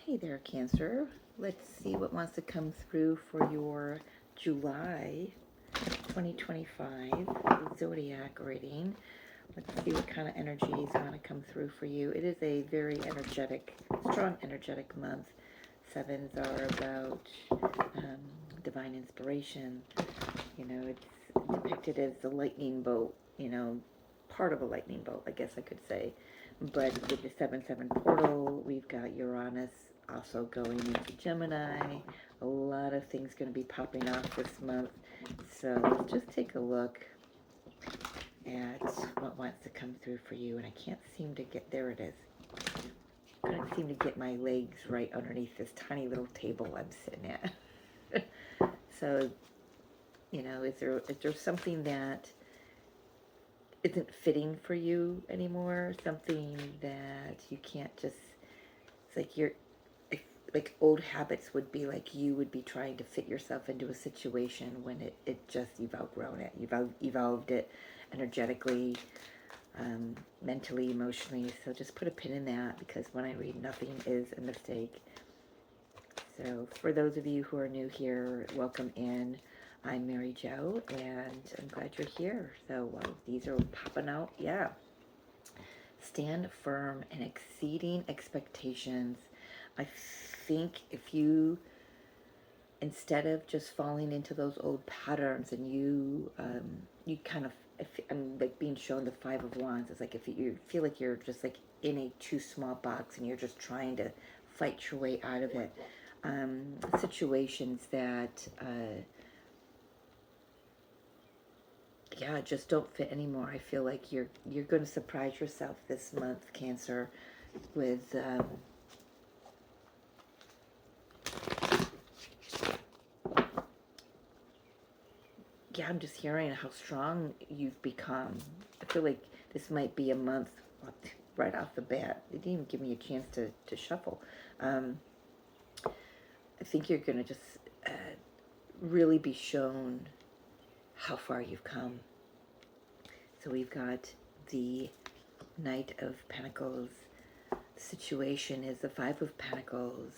Hey there, Cancer. Let's see what wants to come through for your July 2025 zodiac reading. Let's see what kind of energies want to come through for you. It is a very energetic, strong energetic month. Sevens are about divine inspiration. It's depicted as the lightning bolt, part of a lightning bolt, I guess I could say. But with the 7-7 portal, we've got Uranus also going into Gemini. A lot of things going to be popping off this month. So let's just take a look at what wants to come through for you. And I can't seem to get, there it is. I couldn't seem to get my legs right underneath this tiny little table I'm sitting at. So, is there something that isn't fitting for you anymore? Something that you can't just, it's like like old habits would be like you would be trying to fit yourself into a situation when it just, you've outgrown it. You've evolved it energetically, mentally, emotionally. So just put a pin in that, because when I read, nothing is a mistake. So for those of you who are new here, welcome in. I'm Mary Jo, and I'm glad you're here. So these are popping out. Yeah. Stand firm and exceeding expectations. I think if you, instead of just falling into those old patterns, and you kind of, I'm like being shown the Five of Wands. It's like if you feel like you're just like in a too small box and you're just trying to fight your way out of it. Situations that just don't fit anymore. I feel like you're going to surprise yourself this month, Cancer, with I'm just hearing how strong you've become. I feel like this might be a month right off the bat. It didn't even give me a chance to shuffle. I think you're going to just really be shown how far you've come. So we've got the Knight of Pentacles. The situation is the Five of Pentacles.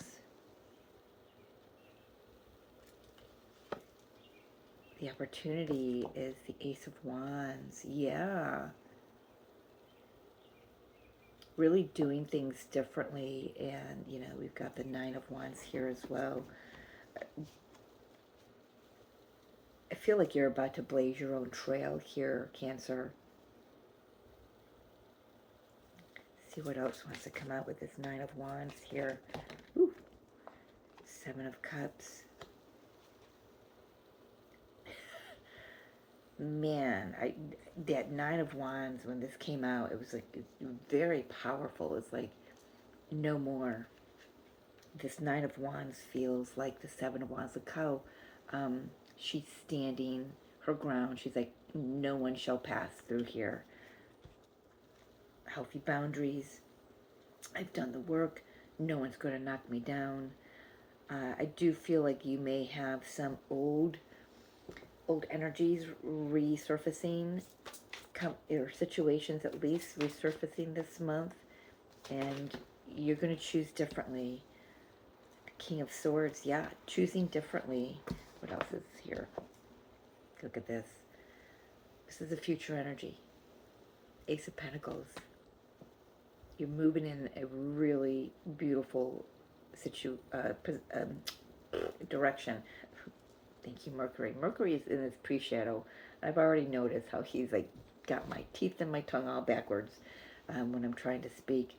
The opportunity is the Ace of Wands. Yeah. Really doing things differently. And, we've got the Nine of Wands here as well. I feel like you're about to blaze your own trail here, Cancer. See what else wants to come out with this Nine of Wands here. Ooh. Seven of Cups. Man, that Nine of Wands, when this came out, it was like very powerful. It's like no more. This Nine of Wands feels like the Seven of Wands. Look how she's standing her ground. She's like, no one shall pass through here. Healthy boundaries. I've done the work. No one's going to knock me down. I do feel like you may have some old energies resurfacing, or situations at least resurfacing this month, and you're going to choose differently. King of Swords, yeah, choosing differently. What else is here? Look at this. This is the future energy. Ace of Pentacles. You're moving in a really beautiful direction. Thank you, Mercury. Mercury is in his pre-shadow. I've already noticed how he's like got my teeth and my tongue all backwards when I'm trying to speak.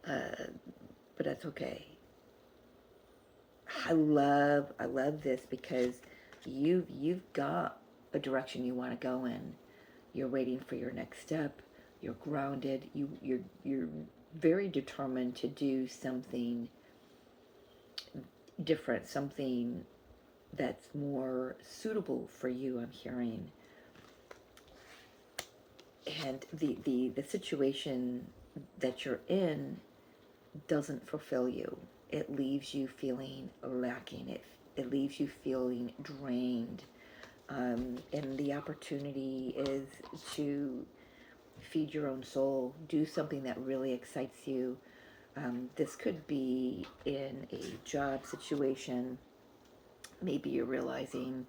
But that's okay. I love this, because you've got a direction you want to go in. You're waiting for your next step. You're grounded. You're very determined to do something different, something that's more suitable for you, I'm hearing. And the situation that you're in doesn't fulfill you. It leaves you feeling lacking. It leaves you feeling drained. And the opportunity is to feed your own soul, do something that really excites you, This could be in a job situation. Maybe you're realizing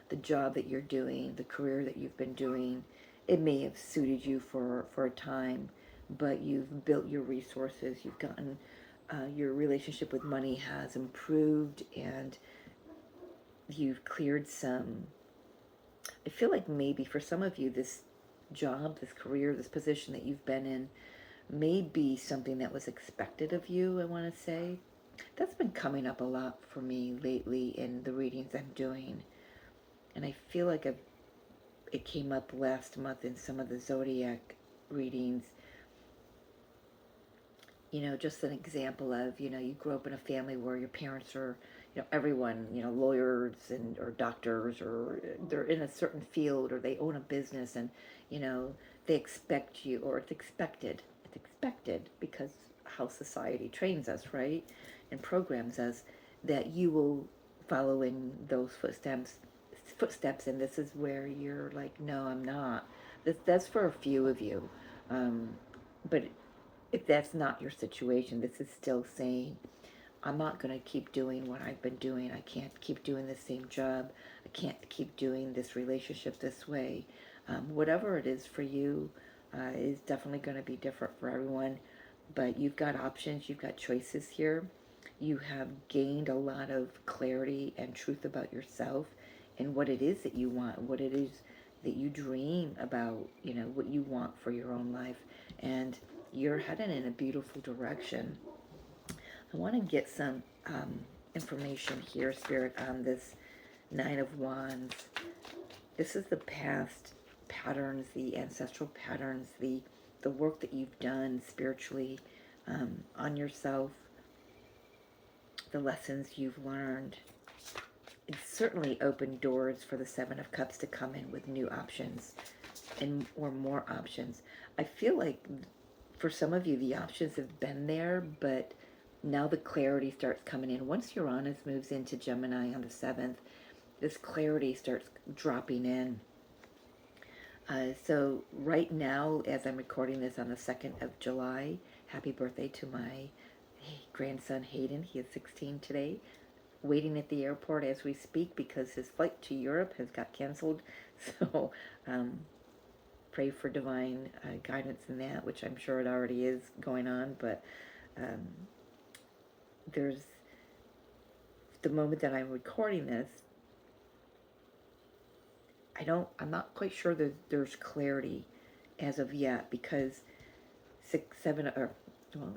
the job that you're doing, the career that you've been doing, it may have suited you for a time, but you've built your resources, you've gotten, your relationship with money has improved, and you've cleared some. I feel like maybe for some of you, this job, this career, this position that you've been in may be something that was expected of you, I want to say. That's been coming up a lot for me lately in the readings I'm doing. And I feel like it came up last month in some of the zodiac readings. Just an example of, you grew up in a family where your parents are, everyone, lawyers and or doctors, or they're in a certain field, or they own a business, and, they expect you, or it's expected because how society trains us, right? And programs us that you will follow in those footsteps, and this is where you're like, no, I'm not. That's for a few of you. But if that's not your situation, this is still saying, I'm not going to keep doing what I've been doing. I can't keep doing the same job. I can't keep doing this relationship this way. Whatever it is for you is definitely going to be different for everyone. But you've got options. You've got choices here. You have gained a lot of clarity and truth about yourself and what it is that you want, what it is that you dream about, what you want for your own life. And you're headed in a beautiful direction. I want to get some information here, Spirit, on this Nine of Wands. This is the past patterns, the ancestral patterns, the work that you've done spiritually on yourself, the lessons you've learned. It's certainly opened doors for the Seven of Cups to come in with new options or more options. I feel like for some of you, the options have been there, but now the clarity starts coming in. Once Uranus moves into Gemini on the 7th, this clarity starts dropping in. So right now, as I'm recording this on the 2nd of July, happy birthday to my grandson Hayden. He is 16 today, waiting at the airport as we speak because his flight to Europe has got canceled. So pray for divine guidance in that, which I'm sure it already is going on. But there's the moment that I'm recording this, I'm not quite sure that there's clarity as of yet, because I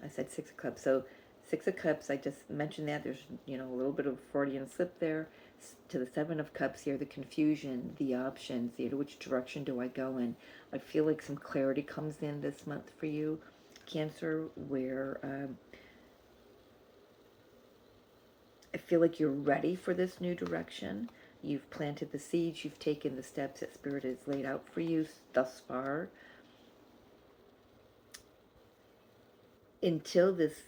said 6 of Cups. So 6 of Cups, I just mentioned that there's, a little bit of Freudian slip there. To the 7 of Cups here, the confusion, the options, which direction do I go in? I feel like some clarity comes in this month for you, Cancer, where I feel like you're ready for this new direction. You've planted the seeds, you've taken the steps that Spirit has laid out for you thus far. Until this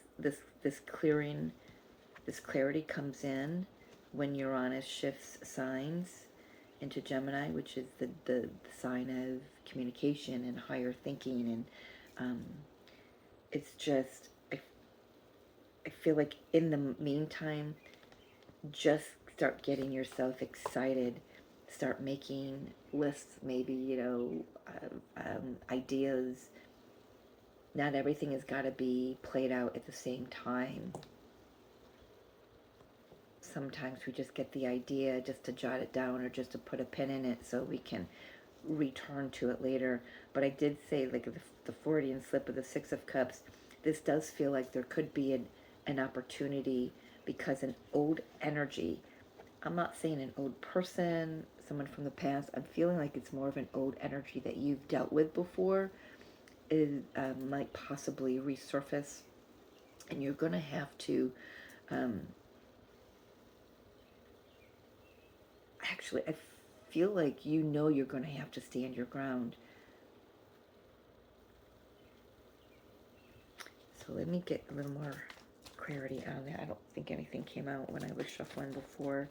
clarity comes in, when Uranus shifts signs into Gemini, which is the sign of communication and higher thinking, and it's just, I feel like in the meantime, just start getting yourself excited, start making lists, maybe, ideas. Not everything has got to be played out at the same time. Sometimes we just get the idea just to jot it down or just to put a pin in it so we can return to it later. But I did say, like, the Freudian slip of the 6 of Cups, this does feel like there could be an opportunity, because an old energy, I'm not saying an old person, someone from the past, I'm feeling like it's more of an old energy that you've dealt with before, is might possibly resurface, and you're going to have to actually, I feel like you're going to have to stand your ground. So let me get a little more clarity on that. I don't think anything came out when I was shuffling before.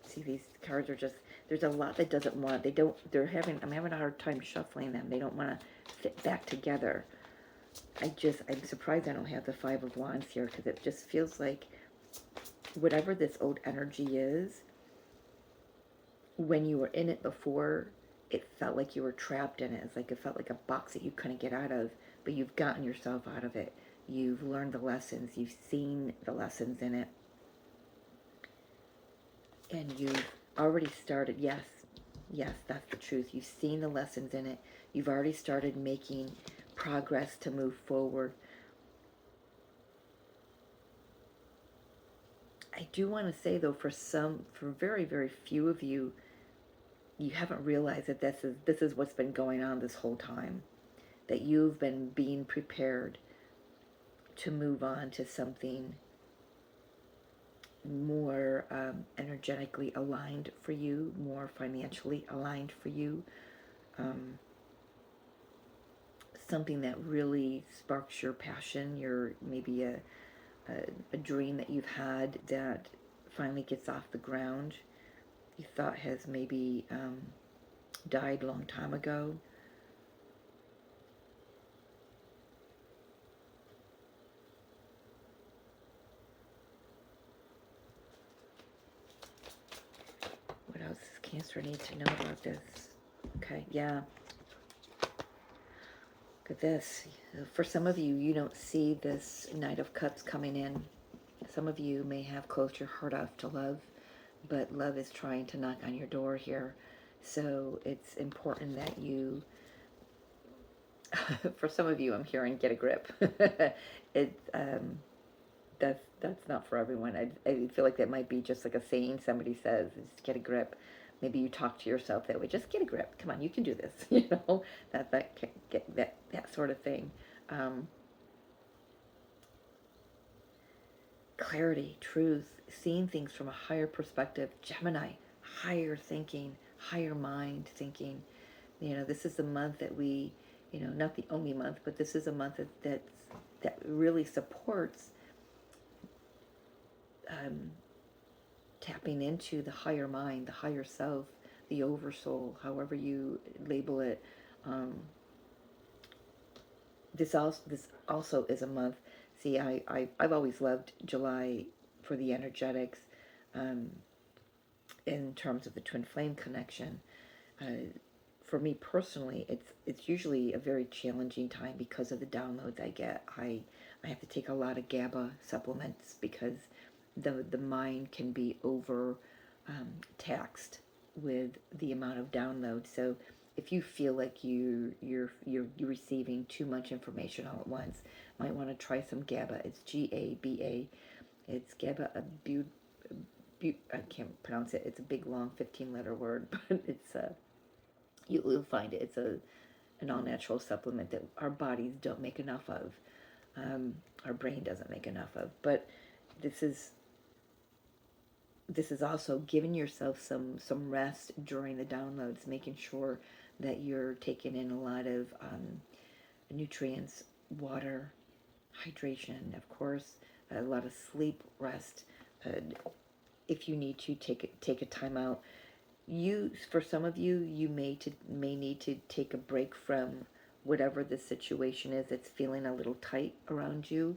See, these cards are just, there's a lot that doesn't want, I'm having a hard time shuffling them. They don't want to fit back together. I'm surprised I don't have the Five of Wands here, because it just feels like whatever this old energy is, when you were in it before, it felt like you were trapped in it. It's like it felt like a box that you couldn't get out of, but you've gotten yourself out of it. You've learned the lessons. You've seen the lessons in it. And you've already started, yes, that's the truth. You've seen the lessons in it. You've already started making progress to move forward. I do want to say, though, for very, very few of you, you haven't realized that this is what's been going on this whole time. That you've been being prepared to move on to something more energetically aligned for you, more financially aligned for you, something that really sparks your passion, maybe a dream that you've had that finally gets off the ground. You thought has maybe died a long time ago. What else does Cancer need to know about this? Okay, yeah. Look at this. For some of you, you don't see this Knight of Cups coming in. Some of you may have closed your heart off to love, but love is trying to knock on your door here. So it's important that you, for some of you, I'm hearing get a grip. That's not for everyone. I feel like that might be just like a saying somebody says, just get a grip. Maybe you talk to yourself that way, just get a grip. Come on, you can do this. That sort of thing. Clarity, truth, seeing things from a higher perspective. Gemini, higher thinking, higher mind thinking. This is the month that we, not the only month, but this is a month that really supports tapping into the higher mind, the higher self, the oversoul, however you label it. This also is a month. See, I've always loved July for the energetics, in terms of the twin flame connection. For me personally, it's usually a very challenging time because of the downloads I get. I have to take a lot of GABA supplements because the mind can be over taxed with the amount of downloads. So if you feel like you're receiving too much information all at once, might want to try some GABA. It's GABA. It's GABA I can't pronounce it. It's a big long 15-letter word, but it's you'll find it. It's an all-natural supplement that our bodies don't make enough of. Our brain doesn't make enough of. But this is also giving yourself some rest during the downloads, making sure that you're taking in a lot of nutrients, water, hydration, of course, a lot of sleep, rest. If you need to take a time out, for some of you, you may need to take a break from whatever the situation is that's feeling a little tight around you.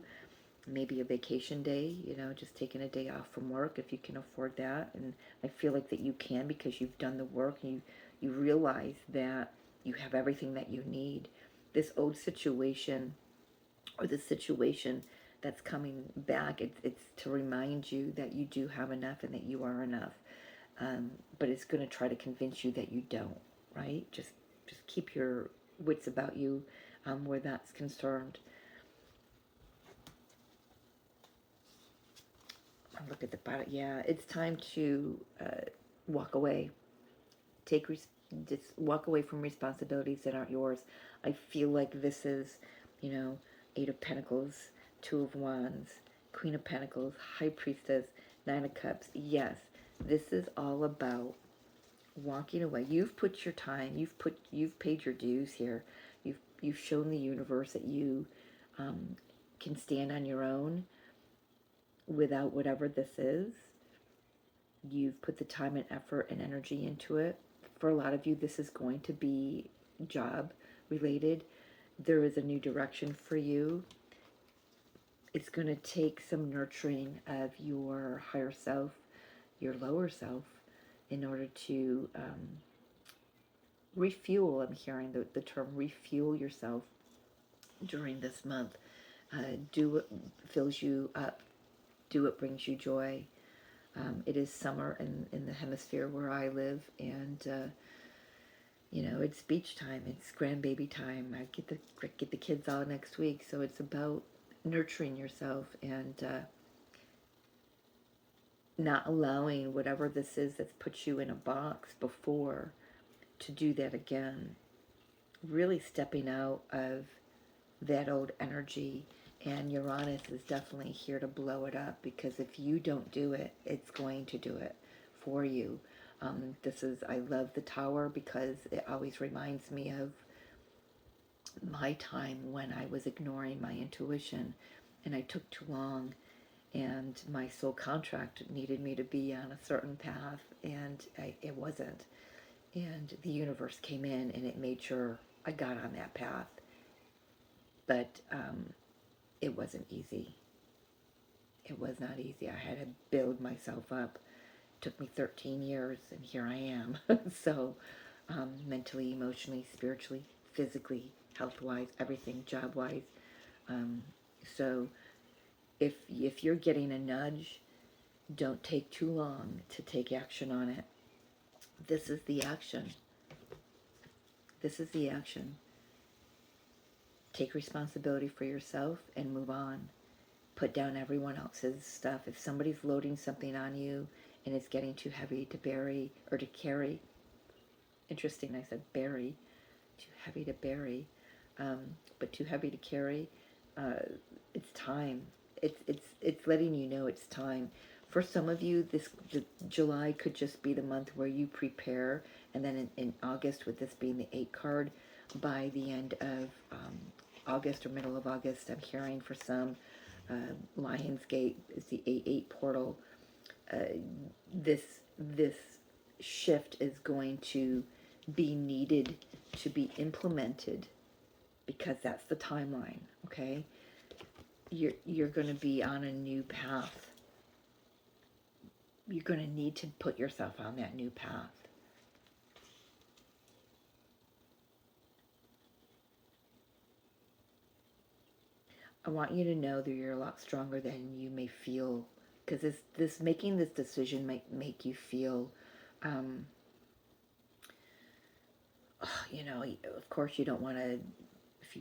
Maybe a vacation day, just taking a day off from work if you can afford that. And I feel like that you can, because you've done the work and you realize that you have everything that you need. This old situation, or the situation that's coming back, it's to remind you that you do have enough and that you are enough. But it's going to try to convince you that you don't, right? Just keep your wits about you where that's concerned. Look at the bottom. Yeah, it's time to walk away. Just walk away from responsibilities that aren't yours. I feel like this is, Eight of Pentacles, Two of Wands, Queen of Pentacles, High Priestess, Nine of Cups. Yes, this is all about walking away. You've put your time. You've paid your dues here. You've shown the universe that you can stand on your own without whatever this is. You've put the time and effort and energy into it. For a lot of you, this is going to be job related. There is a new direction for you. It's going to take some nurturing of your higher self, your lower self, in order to refuel. I'm hearing the term refuel yourself during this month. Do what fills you up, do what brings you joy. It is summer in the hemisphere where I live, and it's beach time, it's grandbaby time. I get the kids out next week, so it's about nurturing yourself and not allowing whatever this is that's put you in a box before to do that again. Really stepping out of that old energy, and Uranus is definitely here to blow it up, because if you don't do it, it's going to do it for you. I love the Tower because it always reminds me of my time when I was ignoring my intuition and I took too long, and my soul contract needed me to be on a certain path, and it wasn't. And the universe came in and it made sure I got on that path. But it wasn't easy. It was not easy. I had to build myself up. It took me 13 years, and here I am. So, mentally, emotionally, spiritually, physically, health-wise, everything, job-wise. So, if you're getting a nudge, don't take too long to take action on it. This is the action. This is the action. Take responsibility for yourself and move on. Put down everyone else's stuff. If somebody's loading something on you and it's getting too heavy to bury or to carry, interesting, I said bury, too heavy to bury, but too heavy to carry, it's time. It's letting you know it's time. For some of you, July could just be the month where you prepare, and then in August, with this being the 8 card, by the end of August or middle of August, I'm hearing for some, Lionsgate is the 8-8 portal. This shift is going to be needed to be implemented, because that's the timeline. Okay, you're going to be on a new path. You're going to need to put yourself on that new path. I want you to know that you're a lot stronger than you may feel, because this making this decision might make you feel, of course you don't want to,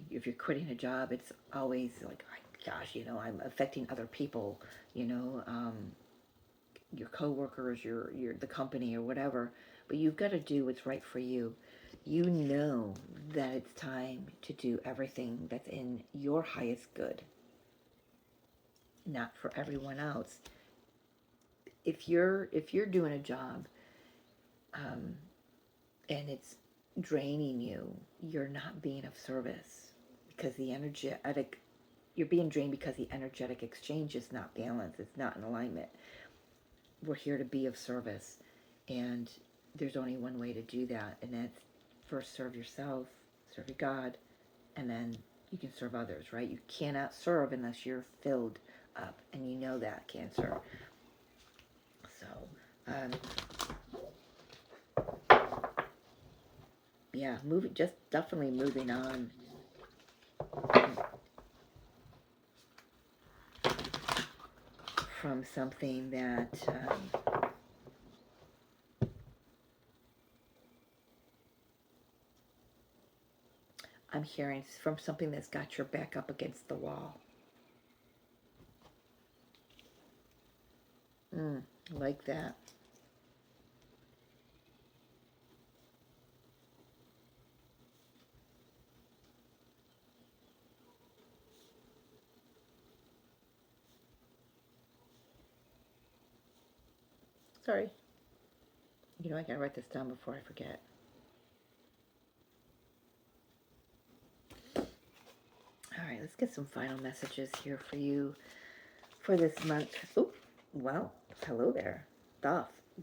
if you're quitting a job, it's always like, gosh, I'm affecting other people, your coworkers, your the company or whatever. But you've got to do what's right for you. You know that it's time to do everything that's in your highest good, not for everyone else. If you're doing a job, and it's draining you, you're not being of service, because you're being drained because the energetic exchange is not balanced. It's not in alignment. We're here to be of service, and there's only one way to do that, and that's first serve yourself, serve your God, and then you can serve others, right? You cannot serve unless you're filled up, and you know that, Cancer. So, yeah, just definitely moving on. From something that I'm hearing from something that's got your back up against the wall. Like that. Sorry. I gotta write this down before I forget. All right, let's get some final messages here for you for this month. Oh, well, hello there.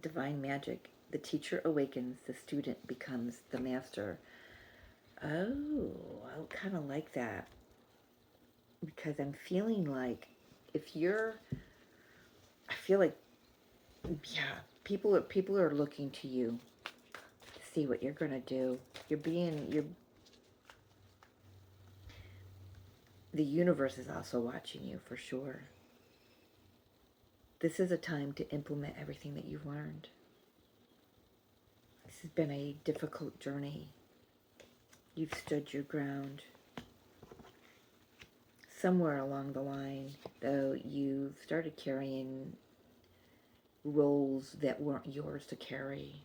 Divine magic. The teacher awakens, the student becomes the master. Oh, I kind of like that, because I'm feeling like if you're, I feel like, yeah, people are looking to you to see what you're gonna do. The universe is also watching you for sure. This is a time to implement everything that you've learned. This has been a difficult journey. You've stood your ground. Somewhere along the line, though, you've started carrying roles that weren't yours to carry.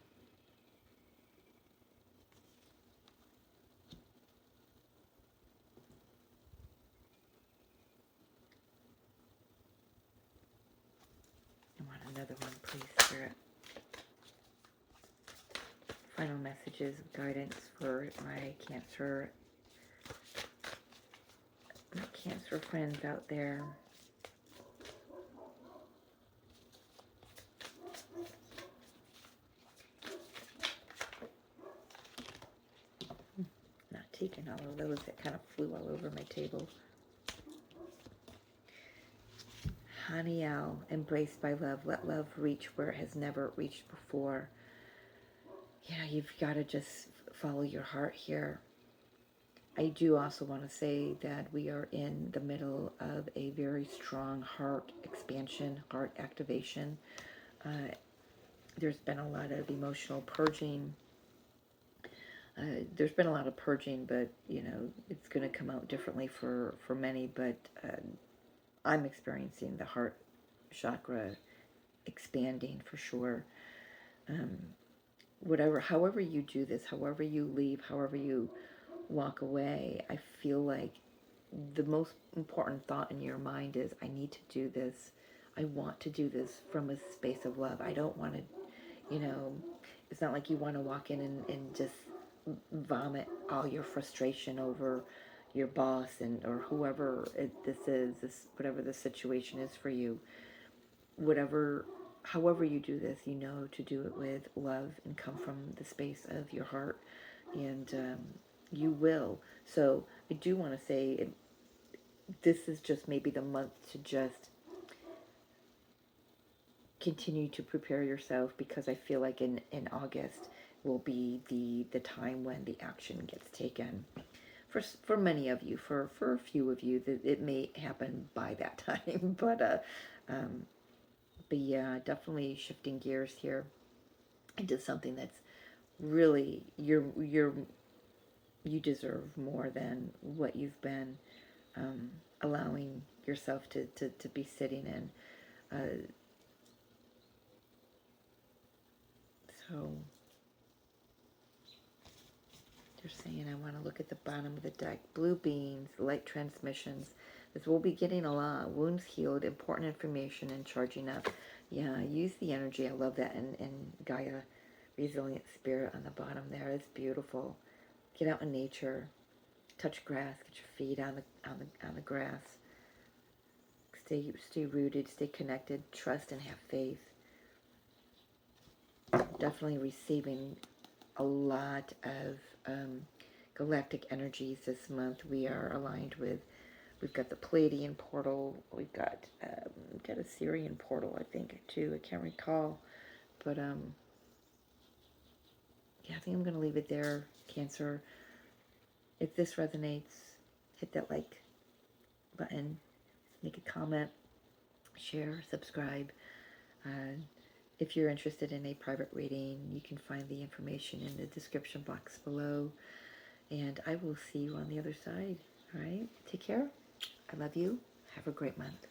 I want another one, please, Spirit. Final messages of guidance for my Cancer friends out there. Not taking all of those that kind of flew all over my table. Haniel, embraced by love. Let love reach where it has never reached before. Yeah, you've got to just follow your heart here. I do also want to say that we are in the middle of a very strong heart expansion, heart activation. There's been a lot of emotional purging. There's been a lot of purging, but, you know, it's going to come out differently for many, but I'm experiencing the heart chakra expanding for sure. However you do this, however you leave, however you walk away, I feel like the most important thought in your mind is, I need to do this. I want to do this from a space of love. I don't want to, you know, it's not like you want to walk in and just vomit all your frustration over your boss or whoever whatever the situation is for you. However you do this, you know to do it with love and come from the space of your heart, and you will. So I do want to say, this is just maybe the month to just continue to prepare yourself, because I feel like in August will be the time when the action gets taken. For many of you, for a few of you, that it may happen by that time, but yeah, definitely shifting gears here into something that's really you deserve more than what you've been allowing yourself to be sitting in. So they're saying, I want to look at the bottom of the deck. Blue beans, light transmissions. This will be getting a lot. Wounds healed, important information, and charging up. Yeah, use the energy. I love that. And Gaia, resilient spirit on the bottom there. It's beautiful. Get out in nature. Touch grass. Get your feet on the grass. Stay rooted. Stay connected. Trust and have faith. Definitely receiving a lot of galactic energies this month. We are aligned with, we've got the Pleiadian portal, we've got a Syrian portal, I think, too. I can't recall, but yeah, I think I'm going to leave it there, Cancer. If this resonates, hit that like button, make a comment, share, subscribe. If you're interested in a private reading, you can find the information in the description box below. And I will see you on the other side. All right? Take care. I love you. Have a great month.